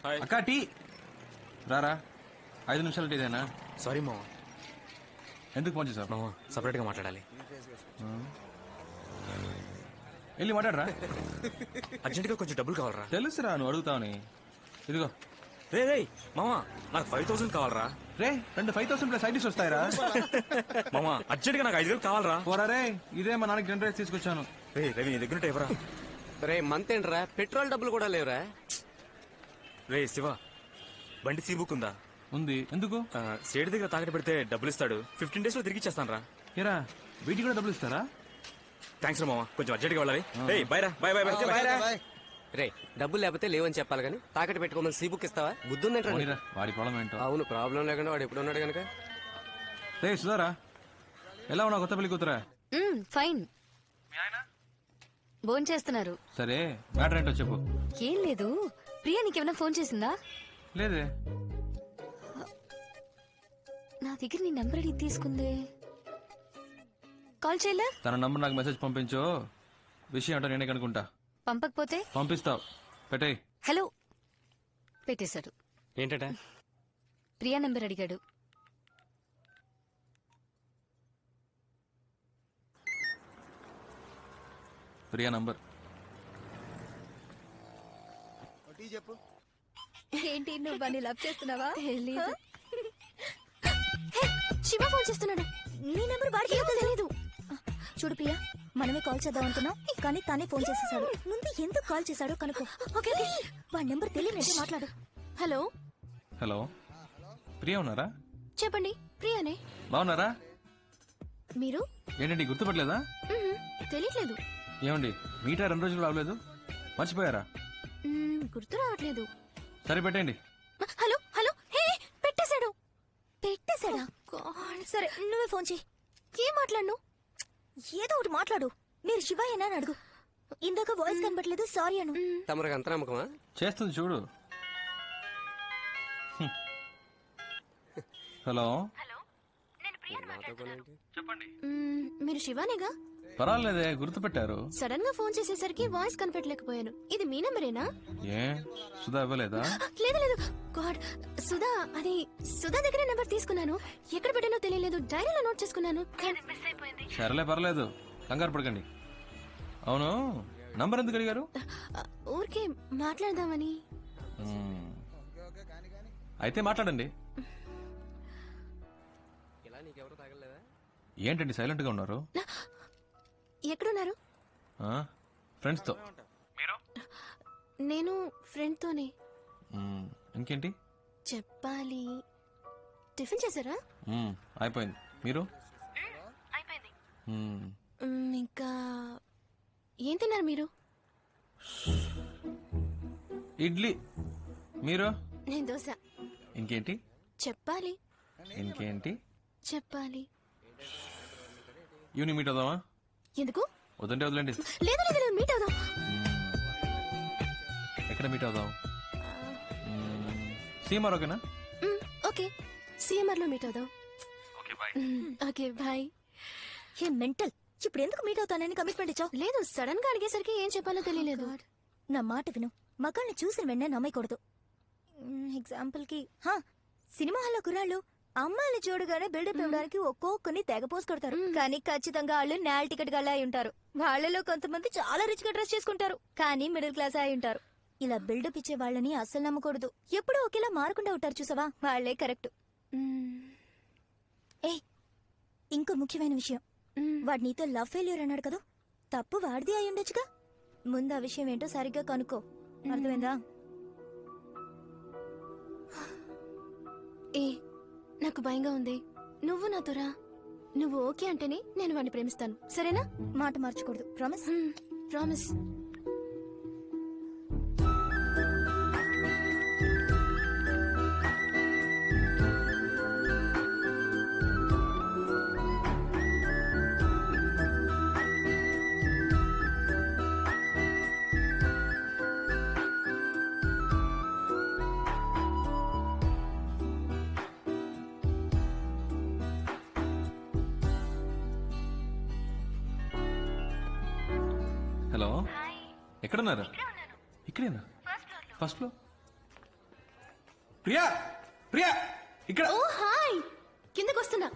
అక్క టీ రారా 5 నిమిషాలు టీదేనా? సారీ మామ. ఎందుకు ఫోన్ చేసావు? మామ సపరేట్ గా మాట్లాడాలి. వెళ్ళి మాట్లాడరా. అర్జెంట్ గా కొంచెం డబ్బులు కావాలరా. తెలుసురా నువ్వు అడుగుతావని. ఇదిగో. రే రే మామ నాకు 5,000 కావాలరా. రే 5,000 ప్లస్ ఐడీస్ వస్తాయిరా. మామ అర్జెంట్ గా నాకు 5,000 కావాలరా. పోరా రే, ఇదే మా నాన్నకి జనరేట్ తీసుకొచ్చాను. రే రవి నీ దగ్గర ఎవరా? రే మంత్ ఏంట్రా, పెట్రోల్ డబ్బులు కూడా లేవురా. రే శివ, బండి సీ బుక్ ఉందా? ఉంది. ఎందుకు? స్టేట్ దగ్గర తాకట్టు పెడితే డబ్బులు ఇస్తాడు. 15 days లో తిరిగి ఇచ్చేస్తాను రా. ఏరా వీటికి కూడా డబ్బులు ఇస్తారా? థ్యాంక్స్ రా మామ, కొంచెం అర్జెంట్ గా వెళ్ళాలి. బై రా, బై బై బై. రే డబ్బులు లేకపోతే లేవని చెప్పాలి కానీ తాకట్టు పెట్టుకోమని సీ బుక్ ఇస్తావా? బుద్ధుందేంట్రా? పోనీరా, వాడి ప్రాబ్లం ఏంటో. అవును, ప్రాబ్లం లేకుండా వాడు ఎప్పుడు ఉన్నాడు కనుక. రే సుధారా, ఎలా ఉన్నావు కొత్త పెళ్లి కూతురా? ఫైన్. ఫోన్ చేస్తున్నారు. సరే మ్యాటర్ ఏంటో చెప్పు. ఏం లేదు, ప్రియా నీకేమైనా ఫోన్ చేసిందా? లేదే. నా దగ్గర నీ నెంబర్ అడిగి తీసుకుంది. కాల్ చేయలే? తన నంబర్ నాకు మెసేజ్ పంపించు. విషయం ఏంటో నేనే కనుకుంటా. పంపకపోతే? పంపిస్తావు. పెట్టేయ్. హలో. పెట్టేశాడు. ఏంటంటే? ప్రియా నెంబర్ అడిగాడు. ప్రియా నంబర్ చెప్పు. ఏంటి నువ్వు బాగా లవ్ చేస్తున్నావా? తెలీదు. శివ ఫోన్ చేస్తున్నాడు. నీ నెంబర్ వాడికి తెలీదు. చూడు ప్రియా, మనమే కాల్ చేద్దాం అనుకున్నాం కానీ తనే ఫోన్ చేసేసాడు. ముందు ఎందుకు కాల్ చేశాడో కనుక్కో. ఓకే వాడి నెంబర్ తెలియనట్టు మాట్లాడు. హలో. హలో, ప్రియా ఉన్నారా? చెప్పండి, ప్రియానే. బాగున్నారా? మీరు? ఏంటండి గుర్తుపట్టలేదా? తెలియట్లేదు. ఏమండి మీటా 2 రోజులు రావలేదు, మర్చిపోయారా? గుర్తు రావట్లేదు. సరే పెట్టండి. Hello hello. హే, పెట్టేశాడు. పెట్టేశాడా? సరే నువ్వే ఫోన్ చేయి. ఏం మాట్లాడను? ఏదో ఒకటి మాట్లాడు. మీరు శివయ్యనా అని అడుగు. ఇందాక వాయిస్ కనబట్లేదు, సారీ అను. తమరికి అంత నమ్మకమా? చేస్తుంది చూడు. హలో. మీరు శివానేగా? పర్వాలేదే, గుర్తుపెట్టారు. సడన్ గా ఫోన్ చేసేసరికి వాయిస్ కనిపెట్టలేకపోయాను. ఇది మీ నెంబరేనా? ఏ సుధా ఇవ్వలేదా? లేదు లేదు. గాడ్, సుధా, అది సుధా దగ్గర నెంబర్ తీసుకున్నాను. ఎక్కడ పెట్టానో తెలియలేదు. డైరీలో నోట్ చేసుకున్నాను. సరేలే పర్లేదు, కంగారు పడకండి. అవును, నంబర్ ఎందుకు అడిగారు? ఊరికే మాట్లాడదామని. అయితే మాట్లాడండి. ఇలా నీకెవరు తాగలేదా? ఏంటండి సైలెంట్ గా ఉన్నారు? ఎక్కడున్నారు? ఫ్రెండ్స్ తో. నేను ఫ్రెండ్ తోనే. ఇంకేంటి చెప్పాలి. టిఫిన్ చేశారా? అయిపోయింది. మీరు? ఇంకా ఏం తిన్నారు మీరు? ఇడ్లీ. మీరు? నేను దోశ. ఇంకేంటి చెప్పాలి. ఇంకేంటి చెప్పాలి. ఈవినింగ్ మీట్ అవుదామా? ఎందుకు? వద్దంటే వదిలేండి. లేదు లేదు లేదు, మీట్ అవుదాం. ఎక్కడ మీట్ అవుదాం? సీఎంఆర్ ఓకేనా? ఓకే, సిఎంఆర్ లో మీట్ అవుదాం. Okay bye. ఏ మెంటల్, ఇప్పుడు ఎందుకు మీట్ అవుతానని కమిట్మెంట్ ఇచ్చావు? లేదు, సడన్ గా అడిగేసరికి ఏం చెప్పాలో తెలియలేదు. నా మాట విను, మగాళ్ళని చూసిన వెంటనే నమ్మకూడదు. ఎగ్జాంపుల్ కి సినిమా హాల్లో కుర్రాళ్ళు అమ్మాయిని చూడగానే బిల్డప్ ఇవ్వడానికి ఒక్కొక్కరిని తెగ పోసి కొడతారు. కానీ ఖచ్చితంగా వాళ్ళు నేల్ టికెట్ గల్లా అయి ఉంటారు. వాళ్ళలో కొంతమంది చాలా రిచ్ గా డ్రెస్ చేసుకుంటారు, కానీ మిడిల్ క్లాస్ అయి ఉంటారు. ఇలా బిల్డప్ ఇచ్చే వాళ్ళని అస్సలు నమ్మకూడదు. ఎప్పుడూ ఒకేలా మారకుండా ఉంటారు చూసావా, వాళ్లే కరెక్ట్. ఏ ఇంకో ముఖ్యమైన విషయం, వాడు నీతో లవ్ ఫెయిల్యూర్ అన్నాడు కదా, తప్పు వాడిది అయి ఉండొచ్చుగా. ముందు ఆ విషయం ఏంటో సరిగ్గా కనుక్కో, అర్థమైందా? ఏ నాకు భయంగా ఉంది. నువ్వు నాతో రా. నువ్వు ఓకే అంటేనే నేను వాడిని ప్రేమిస్తాను, సరేనా? మాట మార్చకూడదు, ప్రామిస్? ప్రామిస్. హలో, ఎక్కడున్నారు? ఇక్కడేనా? First floor. ప్రియా ప్రియా ఇక్కడ ఓ హాయ్ కిందకు వస్తున్నా.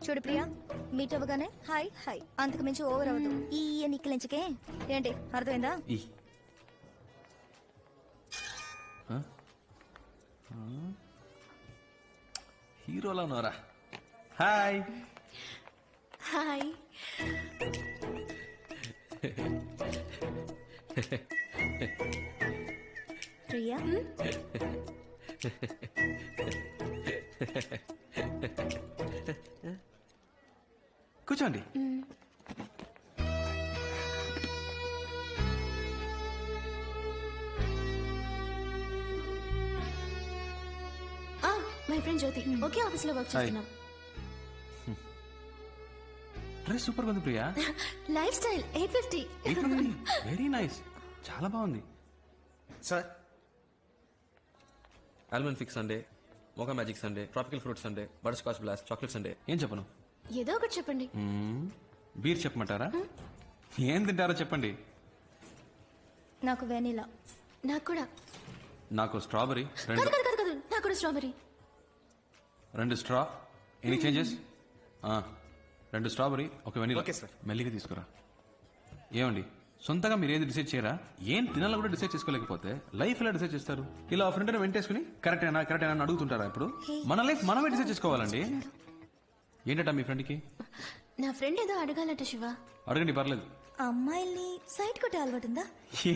చూడు ప్రియా, మీట్ అవ్వగానే హాయ్ హాయ్, అంతకు మించి ఓవర్ అవ్వదు. ఈ నిక్కలించకే ఏంటి, అర్థమైందా? ఈ. హ? హ? హీరోలా ఉన్నారా? హాయ్. హాయ్. ప్రియా కూర్చోండి. మై ఫ్రెండ్ జ్యోతి ఒకే ఆఫీస్ లో వర్క్ చేస్తున్నాం. డ్రెస్ సూపర్ ఉంది Priya. Lifestyle 850. Very nice, చాలా బాగుంది. Sir almond fix sundae, mocha magic sundae, tropical fruit sundae, butterscotch blast, chocolate sundae. ఏం చెప్పను? ఏదో ఒకటి చెప్పండి. బీర్ చెప్పమంటారా? ఏం తింటారో చెప్పండి. నాకు వెనిలా. నాకు కూడా. నాకు స్ట్రాబెరీ కాదు కాదు కాదు కాదు, నాకు కూడా స్ట్రాబెరీ. రెండు స్ట్రా. Any changes? 2 స్ట్రాబెరీ, ఒక వెనిలా. Okay sir. మెల్లిగా తీసుకురా. ఏమండి, సొంతగా మీరు ఏది డిసైడ్ చేయరా? ఏం తినాలో కూడా డిసైడ్ చేసుకోలేకపోతే లైఫ్ ఎలా డిసైడ్ చేస్తారు? ఇలా ఫ్రెండ్ వెంటేసుకుని కరెక్టేనా కరెక్టేనా అని అడుగుతుంటారా? ఇప్పుడు మన లైఫ్ మనమే డిసైడ్ చేసుకోవాలండి. ఏంటట మీ ఫ్రెండ్కి? నా ఫ్రెండ్ ఏదో అడగాలట శివ. అడగండి, పర్లేదు. అమ్మాయిల్ని సైట్ కొట్టే అలవాటు ఉందా?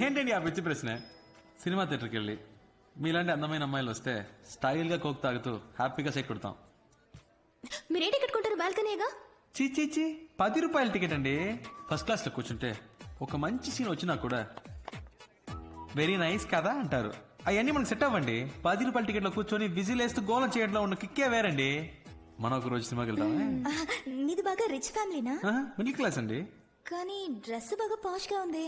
ఏంటండి ఆ పిచ్చి ప్రశ్న? సినిమా థియేటర్కి వెళ్ళి మీలాంటి అందమైన అమ్మాయిలు వస్తే స్టైల్గా కోక్ తాగుతూ హ్యాపీగా సైట్ కొడతాం. మీరే టికెట్ కొంటారు? బాల్కనీగా. చీ చీ చీ, 10 రూపాయల టికెట్ అండి. ఫస్ట్ క్లాస్లో కూర్చుంటే ఒక మంచి సీన్ వచ్చినా కూడా వెరీ నైస్ కదా అంటారు. అవన్నీ మనకు సెట్ అవ్వండి. 10 రూపాయల టికెట్లో కూర్చొని విజిల్ వేస్తూ గోలం చేయడంలో ఉన్న కిక్కే వేరండి. మనం ఒక రోజు సినిమాకి వెళ్తామా? నీది బాగా రిచ్ ఫ్యామిలీనా? మిడిల్ క్లాస్ అండి. కానీ డ్రెస్ బాగా పాష్ గా ఉంది.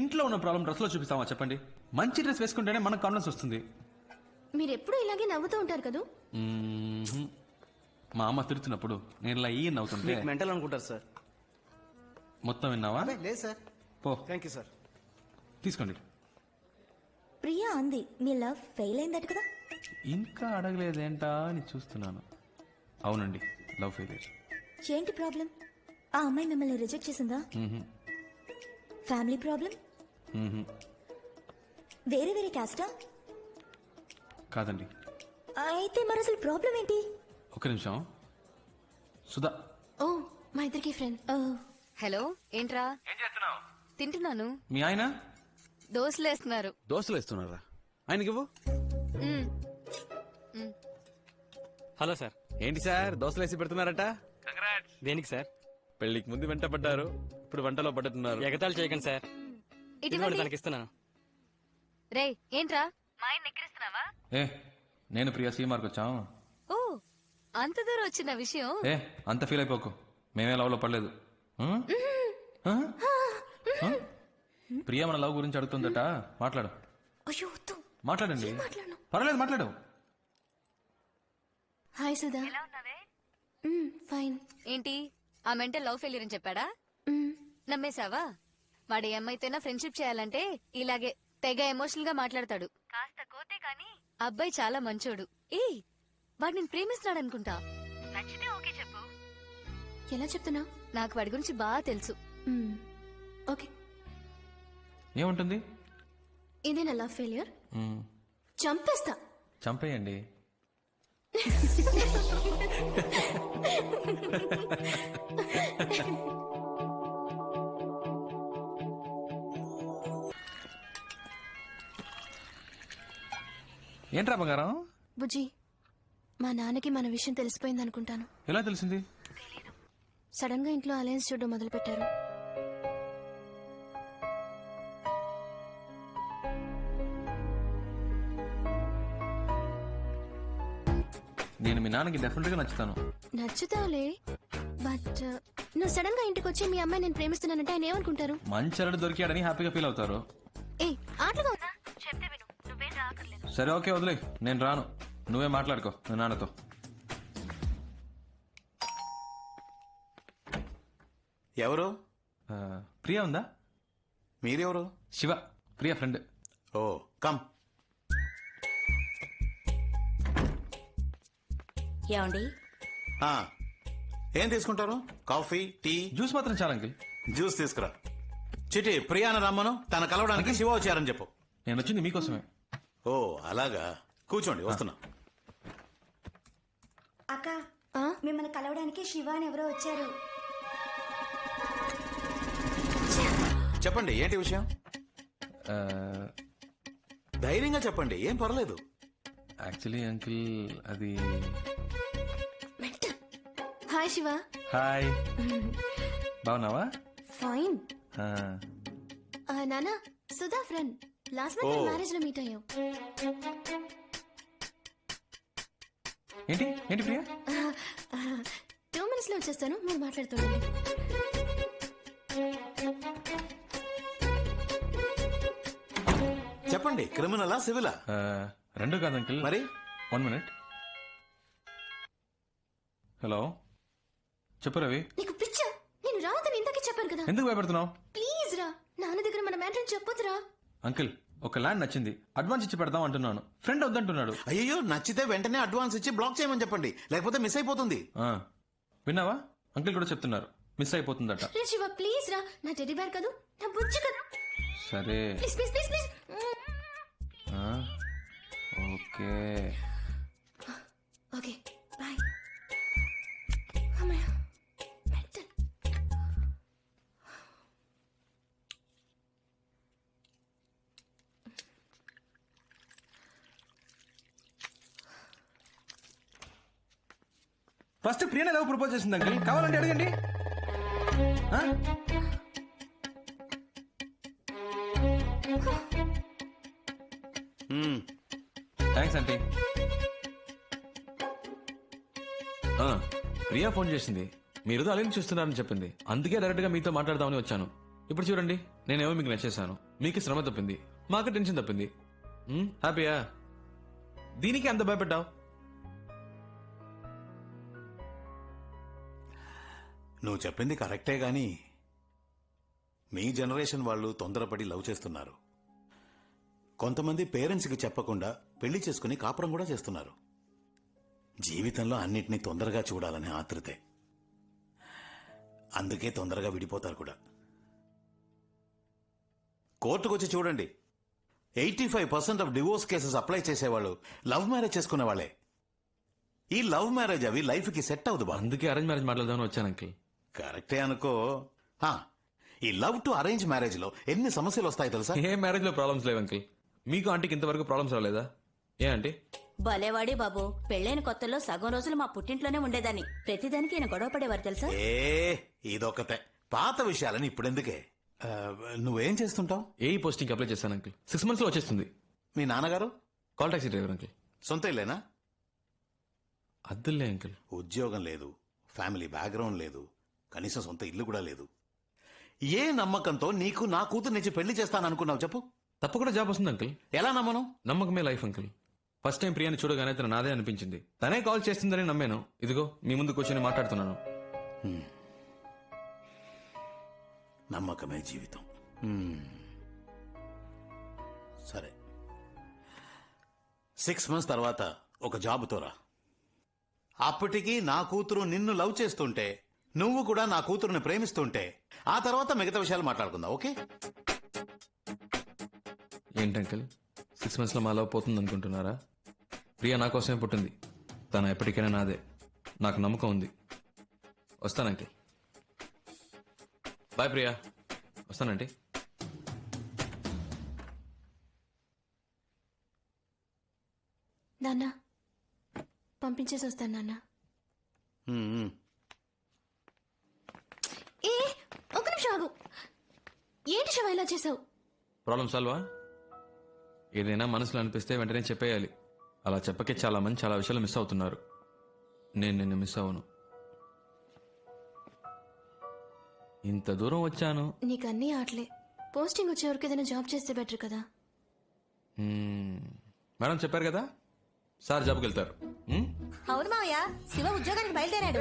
ఇంట్లో ఉన్న ప్రాబ్లం డ్రెస్ లో చూపిస్తామా చెప్పండి? మంచి డ్రెస్ వేసుకుంటేనే మనకు కాన్ఫిడెన్స్ వస్తుంది. మీరు ఎప్పుడు ఇలాగే నవ్వుతూ ఉంటారు కదా. మ్మ్హ్మ్. మా అమ్మ తిడుతున్నప్పుడు నేను ఇలా ఈ నవ్వుతుంటే మెంటల్ అనుకుంటారు సార్. మొత్తం విన్నావా? లేదు సార్. పో, థ్యాంక్ యూ సార్. తీసుకోండి. ప్రియా అంది మీ లవ్ ఫెయిల్ అయిందట కదా. ఇంకా అడగలేదేంటా అని చూస్తున్నాను. అవునండి, లవ్ ఫెయిలియర్. ఏంటి ప్రాబ్లం? ఆ అమ్మాయి మిమ్మల్ని రిజెక్ట్ చేసిందా? Family problem? వేరే వేరే క్యాస్టా? కాదండి. అయితే మరి అసలు ప్రాబ్లం ఏంటి? ఒక నిమిషం. సుధా. ఓ మా ఇద్దరికి ఫ్రెండ్. హలో, ఏంట్రా? తింటున్నాను. మీ ఆయన దోశలు వేస్తున్నారు. దోశలు వేస్తున్నారా? ఆయనకి ఇవ్వు. Hello sir. ఏంటి సార్ దోశలు వేసి పెడుతున్నారట? దేనికి సార్? పెళ్లికి ముందు వెంట పడ్డారు, ఇప్పుడు వంటలో పడ్డట్టున్నారు. ఎగతాళి చేయకండి సార్. ఇటువంటి తనకి ఇస్తున్నాను. రే, ఏంట్రా మా ఆయన ఎక్కిరిస్తున్నావా? ఏ నేను ప్రియా సీమార్కి వచ్చాం. ఓ, అంత దూరం వచ్చిన విషయం. ఏ అంత ఫీల్ అయిపోకు, మేమే లవ్ లో పడలేదు. ప్రియా మన లవ్ గురించి అడుగుతుందట, మాట్లాడు. అయ్యో వద్దు. మాట్లాడండి. మాట్లాడను. పర్వాలేదు, మాట్లాడు. హాయ్ సుధా. ఫైన్. ఏంటి ఆ మెంటల్ లవ్ ఫెయిలియర్ అని చెప్పాడా? నమ్మేశావా? వాడు ఏ అమ్మాయితోనా ఫ్రెండ్షిప్ చేయాలంటే ఇలాగే తెగ ఎమోషనల్ గా మాట్లాడతాడు. కాస్త కోతే కాని అబ్బాయి చాలా మంచోడు. ఏ వాడు నేను ప్రేమిస్తున్నాడు అనుకుంటా. నచ్చితే ఓకే చెప్పు. ఎలా చెప్తున్నా? నాకు వాడి గురించి బాగా తెలుసు. ఓకే. ఏముంటుంది? ఇదే నా లవ్ ఫెయిలియర్. చంపేస్తా. చంపేయండి. ఏంట్రా బంగారం? బుజ్జి, మా నాన్నకి మన విషయం తెలిసిపోయింది అనుకుంటాను. ఎలా తెలిసింది? సడన్ గా ఇంట్లో అలయన్స్ చూడడం మొదలు పెట్టారు. నేను మీ నాన్నకి డెఫినెట్ గా నచ్చుతాను. నచ్చుతావులే, బట్ నువ్వు సడన్ గా ఇంటికి వచ్చి మీ అమ్మాయి నేను ప్రేమిస్తున్నానంటే ఆయన ఏమనుకుంటారు? మంచి అల్లుడు దొరికాడని హ్యాపీగా ఫీల్ అవుతారు. ఏ ఆటలుగా ఉందా? చెప్తే విను, నువ్వేం రాకర్లేదు. సరే ఓకే, వదిలే, నేను రాను. నువ్వే మాట్లాడుకో మీ నాన్నతో. ఎవరు? ప్రియా ఉందా? మీరెవరు? శివ, ప్రియా ఫ్రెండ్. ఓ, కమ్. ఏమండి ఆ, ఏం తీసుకుంటారు? కాఫీ, టీ, జ్యూస్ మాత్రం చాలా అంకిల్. జ్యూస్ తీసుకురా. చిటి ప్రియాన రమ్మను, తన కలవడానికి శివ వచ్చారని చెప్పు. నేను వచ్చింది మీకోసమే. ఓ అలాగా, కూర్చోండి వస్తున్నా. అక్క మిమ్మల్ని కలవడానికి శివ అని ఎవరో వచ్చారు. చెప్పండి ఏంటి విషయం? ధైర్యంగా చెప్పండి, ఏం పర్లేదు. యాక్చువల్లీ అంకిల్ అది. హాయ్ శివ. హాయ్, బాగున్నావా? ఫైన్. ఆ, నానా, సుధా ఫ్రెండ్. లాస్ట్ ఓ. మంత్ మ్యారేజ్ లో మీట్ అయ్యాం. ఏంటి ఏంటి ప్రియా? 2 minutes లో వచ్చేస్తాను, మీరు మాట్లాడుతుండండి. చెప్పండి, క్రిమినలా సివిలా? రెండు కాదు అంకిల్. మరి 1 minute. హలో, చెప్పు రవి. నీకు పిచ్చా? నేను రావద్దని ఇంతకీ చెప్పాను కదా. ఎందుకు భయపడుతున్నావు? ప్లీజ్ రా, నాన్న దగ్గర మన మ్యాటర్ చెప్పొద్దురా. అంకిల్, ఒక ల్యాండ్ నచ్చింది, అడ్వాన్స్ ఇచ్చి పెడదాం అంటున్నాను. ఫ్రెండ్ వద్దంటున్నాడు. అయ్యో, నచ్చితే వెంటనే అడ్వాన్స్ ఇచ్చి బ్లాక్ చేయమని చెప్పండి, లేకపోతే మిస్ అయిపోతుంది. ఆ, విన్నావా? అంకిల్ కూడా చెప్తున్నారు, మిస్ అయిపోతుందట. రే శివ, ప్లీజ్ రా, నా టెడ్డీ బేర్ కదూ, నా బుజ్జి కదా. సరే, ప్లీజ్ ప్లీజ్ ప్లీజ్ ప్లీజ్. ఆ, ఓకే. Okay bye. అమ్మయ్య, మెంటల్. ఫస్ట్ ప్రియనే లవ్ ప్రపోజ్ చేసింది అంకిల్, కావాలంటే అడగండి. ఆ? Thanks aunty. ప్రియా ఫోన్ చేసింది, మీరు అలెన్ చూస్తున్నారని చెప్పింది. అందుకే డైరెక్ట్ గా మీతో మాట్లాడదామని వచ్చాను. ఇప్పుడు చూడండి, నేనేమో మీకు నచ్చేసాను, మీకు శ్రమ తప్పింది, మాకు టెన్షన్ తప్పింది. హ్యాపీయా? దీనికి అంత భయపడ్డావు? నువ్వు చెప్పింది కరెక్టే గాని మీ జనరేషన్ వాళ్ళు తొందరపడి లవ్ చేస్తున్నారు. కొంతమంది పేరెంట్స్కి చెప్పకుండా పెళ్లి చేసుకుని కాపురం కూడా చేస్తున్నారు. జీవితంలో అన్నిటినీ తొందరగా చూడాలనే ఆతృతే. అందుకే తొందరగా విడిపోతారు కూడా. కోర్టుకొచ్చి చూడండి, 85% ఆఫ్ డివోర్స్ కేసెస్ అప్లై చేసేవాళ్ళు లవ్ మ్యారేజ్ చేసుకునే వాళ్ళే. ఈ లవ్ మ్యారేజ్ అవి లైఫ్ కి సెట్ అవ్వదు బా. అందుకే అరేంజ్ మ్యారేజ్ మాట్లాడదామని వచ్చాను అంకిల్. కరెక్టే అనుకో. ఈ లవ్ టు అరేంజ్ మ్యారేజ్ లో ఎన్ని సమస్యలు వస్తాయి తెలుసా? ఏ మ్యారేజ్ లో ప్రాబ్లమ్స్ లేవు అంకిల్. మీకు ఆంటీకి ఇంతవరకు ప్రాబ్లమ్స్ రాలేదా? ఏ ఆంటీ? భలేవాడి బాబు, పెళ్ళైన కొత్తలో సగం రోజులు మా పుట్టింట్లోనే ఉండేదాన్ని. ప్రతిదానికి ఈయన గొడవ పడేవారు తెలుసా? ఇదొకతే. పాత విషయాలని ఇప్పుడెందుకే? నువ్వేం చేస్తుంటావు? ఏ పోస్టింగ్ అప్లై చేశాను అంకిల్, 6 months లో వచ్చేస్తుంది. మీ నాన్నగారు? Call taxi driver uncle. సొంత ఇల్లేనా? అద్దులే అంకిల్. ఉద్యోగం లేదు, ఫ్యామిలీ బ్యాక్గ్రౌండ్ లేదు, కనీసం సొంత ఇల్లు కూడా లేదు. ఏ నమ్మకంతో నీకు నా కూతురు నుంచి పెళ్లి చేస్తాననుకున్నావు చెప్పు? తప్పకుండా జాబ్ వస్తుంది అంకిల్. ఎలా నమ్మను? నమ్మకమే లైఫ్ అంకిల్. ఫస్ట్ టైం ప్రియాని చూడగానే తన నాదే అనిపించింది. తనే కాల్ చేస్తుందని నమ్మాను. ఇదిగో మీ ముందు కూర్చొని మాట్లాడుతున్నాను. నమ్మకమే జీవితం. సరే, 6 months తర్వాత ఒక జాబుతో రా. అప్పటికి నా కూతురు నిన్ను లవ్ చేస్తుంటే, నువ్వు కూడా నా కూతురుని ప్రేమిస్తుంటే, ఆ తర్వాత మిగతా విషయాలు మాట్లాడుకుందాం. ఓకే? ఏంటి అంకిల్, 6 months లో మా లవ్ పోతుంది అనుకుంటున్నారా? ప్రియా నా కోసమే పుట్టింది, తను ఎప్పటికైనా నాదే. నాకు నమ్మకం ఉంది. వస్తాను అంకిల్. బాయ్ ప్రియా. వస్తానంటీ. నాన్న, పంపించేసి వస్తాను నాన్న. ఏ, ఒక నిమిషం ఆగు. ఏంటి శివ ఇలా చేసావు? ప్రాబ్లం సాల్వా? ఏదైనా మనసులో అనిపిస్తే వెంటనే చెప్పేయాలి. అలా చెప్పకే చాలా మంది చాలా విషయాలు మిస్ అవుతున్నారు. నేను నిన్ను మిస్ అవ్వను. ఇంత దూరం వచ్చాను. నీకు అన్నీ ఆటలే. పోస్టింగ్ వచ్చే వరకు ఏదైనా జాబ్ చేస్తే బెటర్ కదా. మేడం చెప్పారు కదా, సార్ జాబ్కి వెళ్తారు. అవును మావయ్య, శివ ఉద్యోగానికి బయలుదేరాడు.